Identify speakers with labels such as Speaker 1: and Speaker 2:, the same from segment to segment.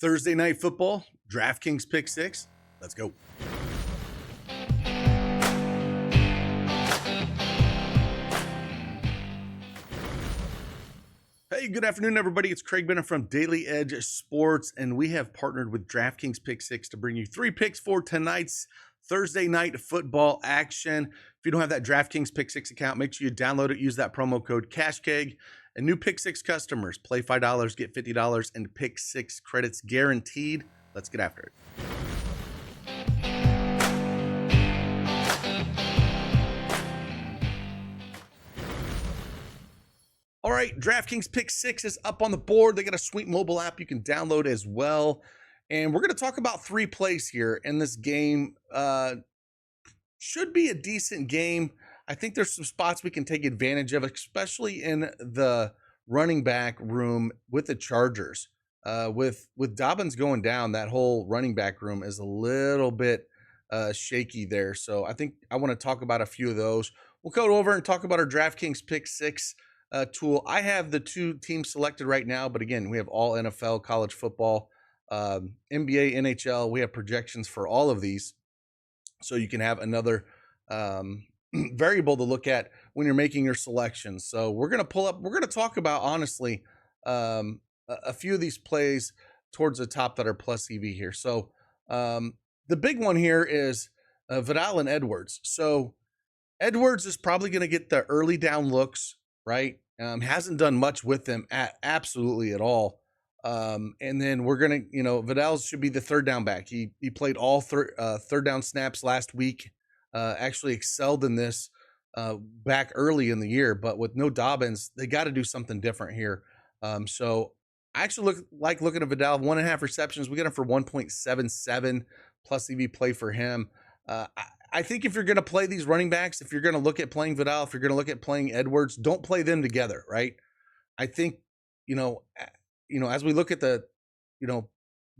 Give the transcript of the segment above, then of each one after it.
Speaker 1: Thursday night football, Draftkings pick six. Let's go. Hey, good afternoon, everybody. It's Craig Bennett from Daily Edge Sports, and we have partnered with Draftkings Pick 6 to bring you 3 picks for tonight's Thursday night football action. If you don't have that Draftkings Pick 6 account, make sure you download it. Use that promo code CashKeg. And new Pick 6 customers, play $5, get $50, and Pick 6 credits guaranteed. Let's get after it. All right, Draftkings Pick 6 is up on the board. They got a sweet mobile app you can download as well. And we're going to talk about 3 plays here in this game. Should be a decent game. I think there's some spots we can take advantage of, especially in the running back room with the Chargers. With Dobbins going down, that whole running back room is a little bit shaky there. So I think I want to talk about a few of those. We'll go over and talk about our Draftkings Pick 6 tool. I have the 2 teams selected right now, but again, we have all NFL, college football, NBA, NHL. We have projections for all of these, so you can have another variable to look at when you're making your selections. So we're going to talk about, honestly, a few of these plays towards the top that are plus EV here. So the big one here is Vidal and Edwards. So Edwards is probably going to get the early down looks, right? Hasn't done much with them absolutely at all. And then we're going to, Vidal should be the third down back. He played all third down snaps last week, actually excelled in this back early in the year, but with no Dobbins, they got to do something different here. So I actually looking at Vidal, 1.5 receptions. We got him for 1.77 plus EV play for him. I think if you're going to play these running backs, if you're going to look at playing Vidal, if you're going to look at playing Edwards, don't play them together, right? I think, as we look at the,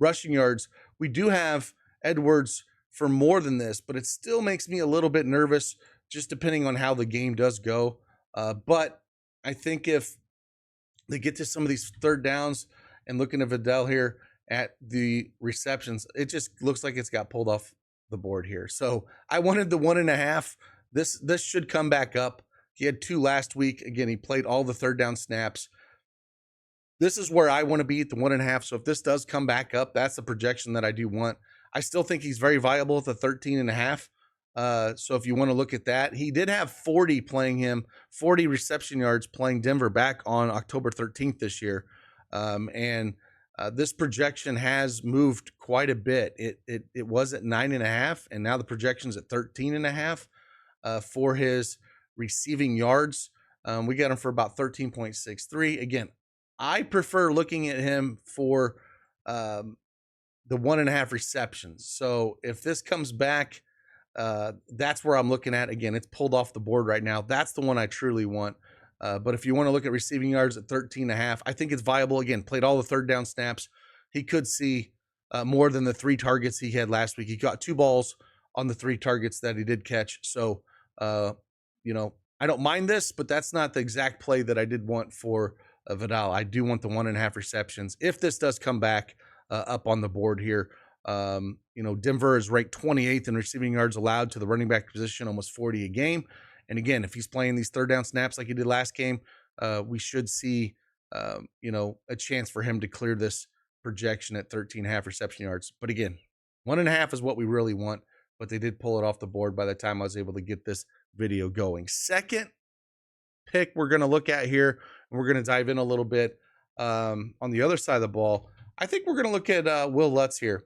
Speaker 1: rushing yards, we do have Edwards for more than this, but it still makes me a little bit nervous just depending on how the game does go. But I think if they get to some of these third downs and looking at Vidal here at the receptions, it just looks like it's got pulled off the board here. So I wanted the 1.5. This should come back up. He had 2 last week. Again, he played all the third down snaps. This is where I want to be at the 1.5. So if this does come back up, that's the projection that I do want. I still think he's very viable at the 13.5. So if you want to look at that, he did have 40 reception yards playing Denver back on October 13th this year. This projection has moved quite a bit. It was at 9.5, and now the projection's at 13.5 for his receiving yards. We got him for about 13.63. Again, I prefer looking at him for the 1.5 receptions. So if this comes back, that's where I'm looking at. Again, it's pulled off the board right now. That's the one I truly want. But if you want to look at receiving yards at 13.5, I think it's viable. Again, played all the third down snaps. He could see more than the 3 targets he had last week. He got 2 balls on the 3 targets that he did catch. So, I don't mind this, but that's not the exact play that I did want for Vidal. I do want the 1.5 receptions. If this does come back up on the board here, Denver is ranked 28th in receiving yards allowed to the running back position, almost 40 a game. And again, if he's playing these third down snaps like he did last game, we should see, a chance for him to clear this projection at 13.5 reception yards. But again, 1.5 is what we really want, but they did pull it off the board by the time I was able to get this video going. Second pick we're going to look at here, and we're going to dive in a little bit on the other side of the ball. I think we're going to look at Will Lutz here.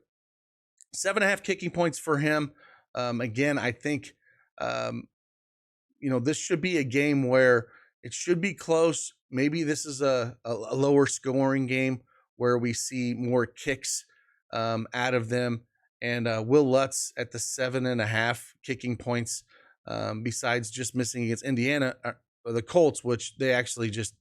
Speaker 1: 7.5 kicking points for him. Again, I think, this should be a game where it should be close. Maybe this is a lower scoring game where we see more kicks out of them. And Will Lutz at the 7.5 kicking points, besides just missing against Indiana, or the Colts, which they actually just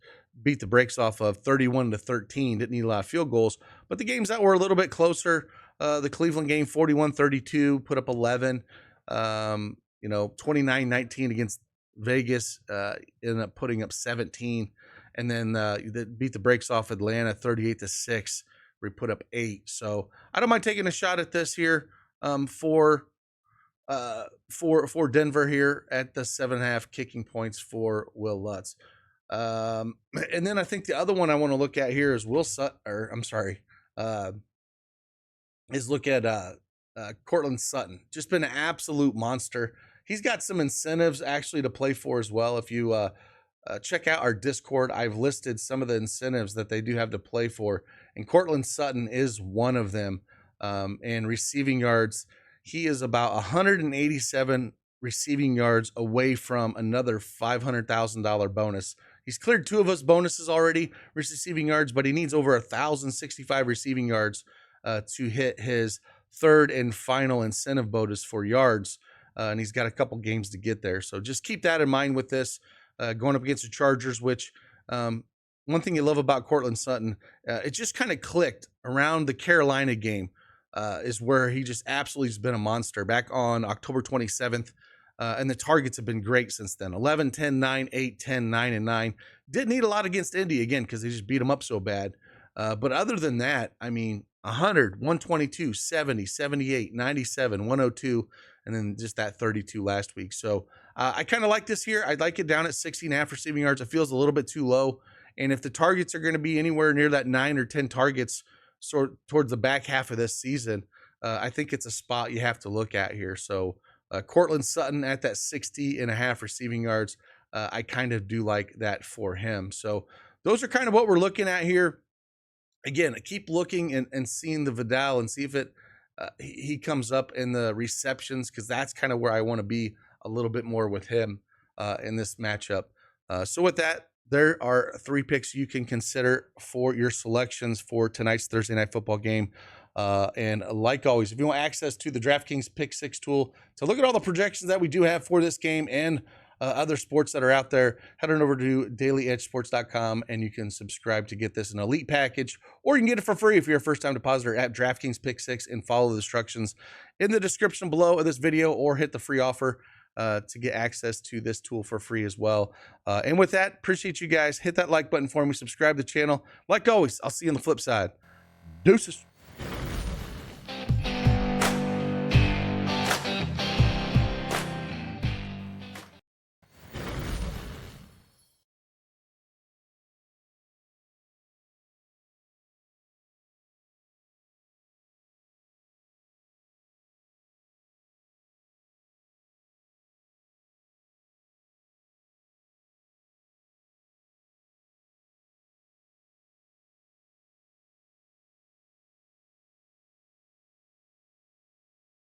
Speaker 1: beat the brakes off of 31-13. Didn't need a lot of field goals. But the games that were a little bit closer, the Cleveland game, 41-32, put up 11. 29-19 against Vegas, ended up putting up 17. And then they beat the brakes off Atlanta 38-6 where he put up 8. So I don't mind taking a shot at this here for Denver here at the 7.5 kicking points for Will Lutz. And then I think the other one I want to look at here is look at Cortland Sutton. Just been an absolute monster. He's got some incentives actually to play for as well. If you check out our Discord, I've listed some of the incentives that they do have to play for, and Cortland Sutton is one of them. And receiving yards, he is about 187 receiving yards away from another $500,000 bonus. He's cleared 2 of his bonuses already, receiving yards, but he needs over 1,065 receiving yards to hit his third and final incentive bonus for yards. And he's got a couple games to get there. So just keep that in mind with this. Going up against the Chargers, which one thing you love about Cortland Sutton, it just kind of clicked around the Carolina game, is where he just absolutely has been a monster back on October 27th. And the targets have been great since then. 11, 10, 9, 8, 10, 9, and 9. Didn't need a lot against Indy, again, because they just beat him up so bad. But other than that, I mean, 100, 122, 70, 78, 97, 102, and then just that 32 last week. So I kind of like this here. I'd like it down at 16.5 receiving yards. It feels a little bit too low. And if the targets are going to be anywhere near that 9 or 10 targets towards the back half of this season, I think it's a spot you have to look at here. So Cortland Sutton at that 60.5 receiving yards, I kind of do like that for him. So those are kind of what we're looking at here. Again, keep looking and seeing the Vidal and see if he comes up in the receptions, because that's kind of where I want to be a little bit more with him in this matchup. So with that, there are 3 picks you can consider for your selections for tonight's Thursday Night Football game. And like always, if you want access to the DraftKings PICK6 tool to look at all the projections that we do have for this game and other sports that are out there, head on over to dailyedgesports.com and you can subscribe to get this an elite package, or you can get it for free if you're a first-time depositor at DraftKings PICK6 and follow the instructions in the description below of this video, or hit the free offer to get access to this tool for free as well. And with that, appreciate you guys. Hit that like button for me, subscribe to the channel. Like always, I'll see you on the flip side. Deuces.